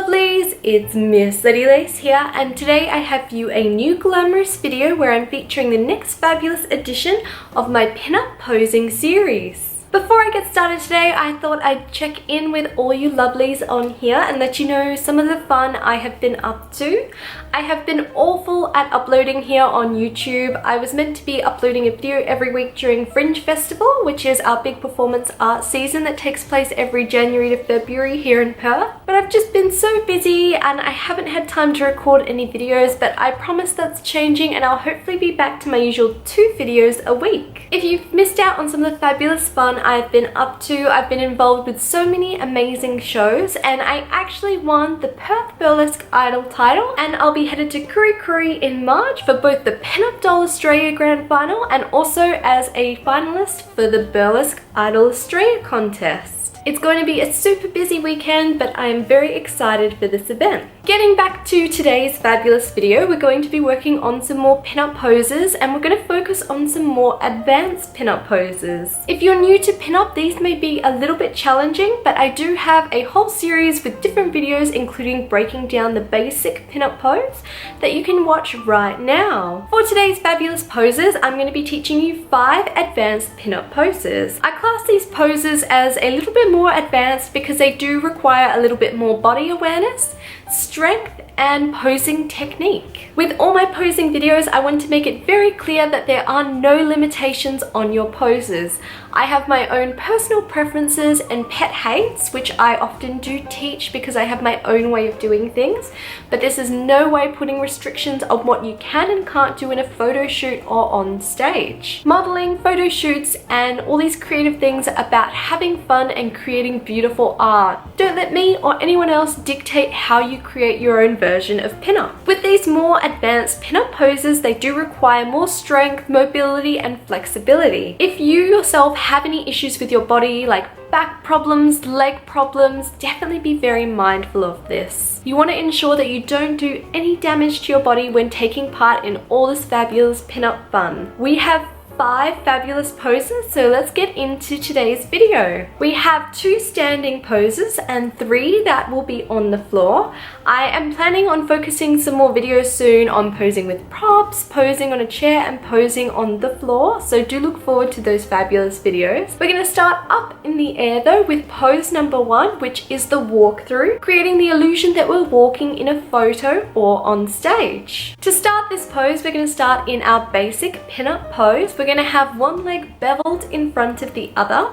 lovelies, it's Miss Lady Lace here, and today I have for you a new glamorous video where I'm featuring the next fabulous edition of my Pinup Posing Series. Before I get started today, I thought I'd check in with all you lovelies on here and let you know some of the fun I have been up to. I have been awful at uploading here on YouTube. I was meant to be uploading a video every week during Fringe Festival, which is our big performance art season that takes place every January to February here in Perth. But I've just been so busy and I haven't had time to record any videos, but I promise that's changing and I'll hopefully be back to my usual 2 videos a week. If you've missed out on some of the fabulous fun I've been up to, I've been involved with so many amazing shows, and I actually won the Perth Burlesque Idol title, and I'll be headed to Kurri in March for both the Pinup Doll Australia Grand Final and also as a finalist for the Burlesque Idol Australia contest. It's going to be a super busy weekend, but I am very excited for this event. Getting back to today's fabulous video, we're going to be working on some more pinup poses and we're going to focus on some more advanced pinup poses. If you're new to pinup, these may be a little bit challenging, but I do have a whole series with different videos including breaking down the basic pinup pose that you can watch right now. For today's fabulous poses, I'm going to be teaching you 5 advanced pinup poses. I class these poses as a little bit more advanced because they do require a little bit more body awareness, strength, and posing technique. With all my posing videos, I want to make it very clear that there are no limitations on your poses. I have my own personal preferences and pet hates, which I often do teach because I have my own way of doing things, but this is no way putting restrictions on what you can and can't do in a photo shoot or on stage. Modeling, photo shoots, and all these creative things are about having fun and creating beautiful art. Don't let me or anyone else dictate how you create your own version of pinup. With these more advanced pinup poses, they do require more strength, mobility, and flexibility. If you yourself have any issues with your body, like back problems, leg problems, definitely be very mindful of this. You want to ensure that you don't do any damage to your body when taking part in all this fabulous pinup fun. We have 5 fabulous poses, so let's get into today's video. We have 2 standing poses and 3 that will be on the floor. I am planning on focusing some more videos soon on posing with props, posing on a chair, and posing on the floor, so do look forward to those fabulous videos. We're going to start up in the air though with pose number 1, which is the walkthrough, creating the illusion that we're walking in a photo or on stage. To start this pose, we're going to start in our basic pinup pose. We're going to have one leg beveled in front of the other.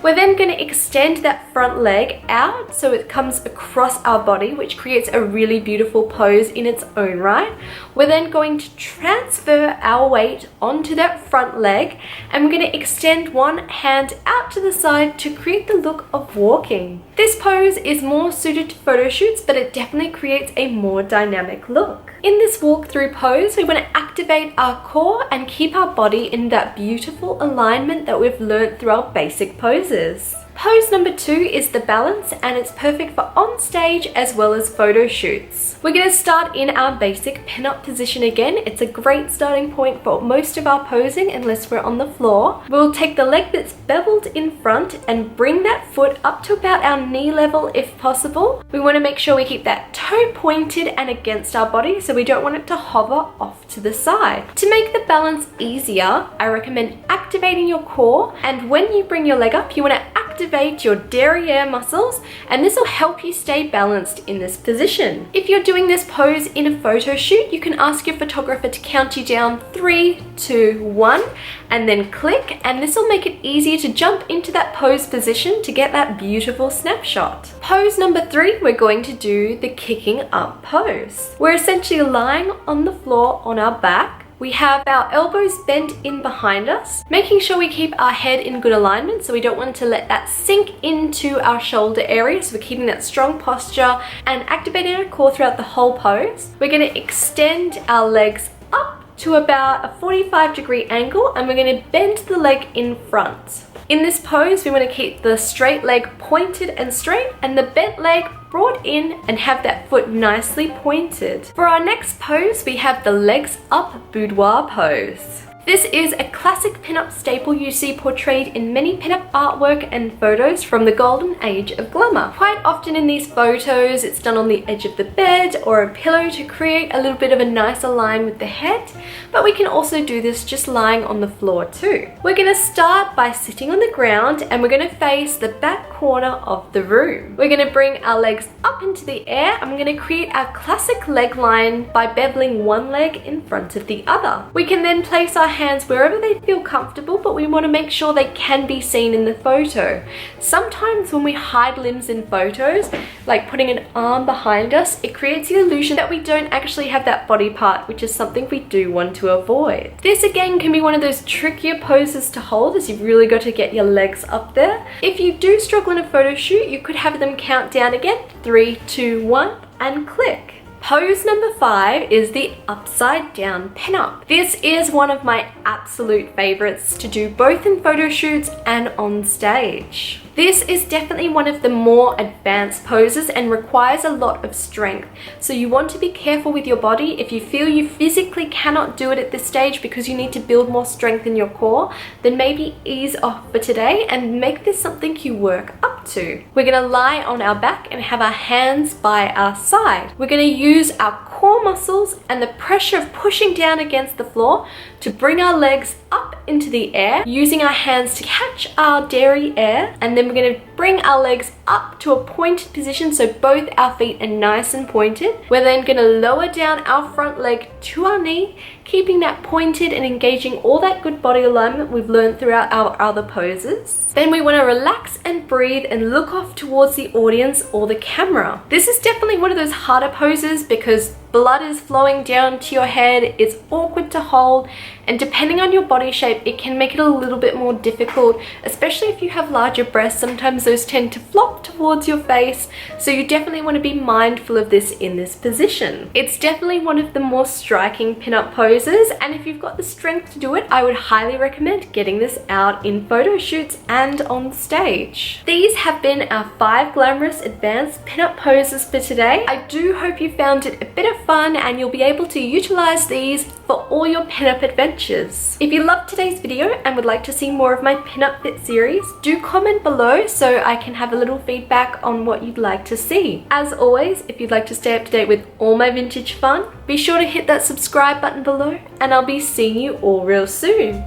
We're then going to extend that front leg out so it comes across our body, which creates a really beautiful pose in its own right. We're then going to transfer our weight onto that front leg, and we're going to extend one hand out to the side to create the look of walking. This pose is more suited to photo shoots, but it definitely creates a more dynamic look. In this walkthrough pose, we want to activate our core and keep our body in that beautiful alignment that we've learned through our basic poses. Pose number 2 is the balance, and it's perfect for on stage as well as photo shoots. We're going to start in our basic pinup position again. It's a great starting point for most of our posing unless we're on the floor. We'll take the leg that's beveled in front and bring that foot up to about our knee level if possible. We want to make sure we keep that toe pointed and against our body, so we don't want it to hover off to the side. To make the balance easier, I recommend activating your core, and when you bring your leg up, you want to activate your derriere muscles, and this will help you stay balanced in this position. If you're doing this pose in a photo shoot, you can ask your photographer to count you down 3, 2, 1 and then click, and this will make it easier to jump into that pose position to get that beautiful snapshot. Pose number 3, we're going to do the kicking up pose. We're essentially lying on the floor on our back. We have our elbows bent in behind us, making sure we keep our head in good alignment, so we don't want to let that sink into our shoulder area, so we're keeping that strong posture and activating our core throughout the whole pose. We're going to extend our legs up to about a 45-degree angle, and we're going to bend the leg in front. In this pose, we want to keep the straight leg pointed and straight and the bent leg brought in and have that foot nicely pointed. For our next pose, we have the legs up boudoir pose. This is a classic pinup staple you see portrayed in many pinup artwork and photos from the golden age of glamour. Quite often in these photos, it's done on the edge of the bed or a pillow to create a little bit of a nicer line with the head, but we can also do this just lying on the floor too. We're going to start by sitting on the ground and we're going to face the back corner of the room. We're going to bring our legs up into the air and we're going to create our classic leg line by beveling one leg in front of the other. We can then place our hands wherever they feel comfortable, but we want to make sure they can be seen in the photo. Sometimes when we hide limbs in photos, like putting an arm behind us, it creates the illusion that we don't actually have that body part, which is something we do want to avoid. This again can be one of those trickier poses to hold, as you've really got to get your legs up there. If you do struggle in a photo shoot, you could have them count down again, 3, 2, 1, and click. Pose number 5 is the upside down pinup. This is one of my absolute favorites to do both in photo shoots and on stage. This is definitely one of the more advanced poses and requires a lot of strength. So you want to be careful with your body. If you feel you physically cannot do it at this stage because you need to build more strength in your core, then maybe ease off for today and make this something you work up to. We're going to lie on our back and have our hands by our side. We're going to use our core muscles and the pressure of pushing down against the floor to bring our legs up into the air, using our hands to catch our derriere, and then we're going to bring our legs up to a pointed position so both our feet are nice and pointed. We're then going to lower down our front leg to our knee, keeping that pointed and engaging all that good body alignment we've learned throughout our other poses. Then we want to relax and breathe and look off towards the audience or the camera. This is definitely one of those harder poses because blood is flowing down to your head, it's awkward to hold, and depending on your body shape, it can make it a little bit more difficult, especially if you have larger breasts. Sometimes those tend to flop towards your face, so you definitely want to be mindful of this in this position. It's definitely one of the more striking pinup poses, and if you've got the strength to do it, I would highly recommend getting this out in photo shoots and on stage. These have been our 5 glamorous advanced pinup poses for today. I do hope you found it a bit of fun and you'll be able to utilize these for all your pinup adventures. If you loved today's video and would like to see more of my pinup fit series, do comment below so I can have a little feedback on what you'd like to see. As always, if you'd like to stay up to date with all my vintage fun, be sure to hit that subscribe button below and I'll be seeing you all real soon.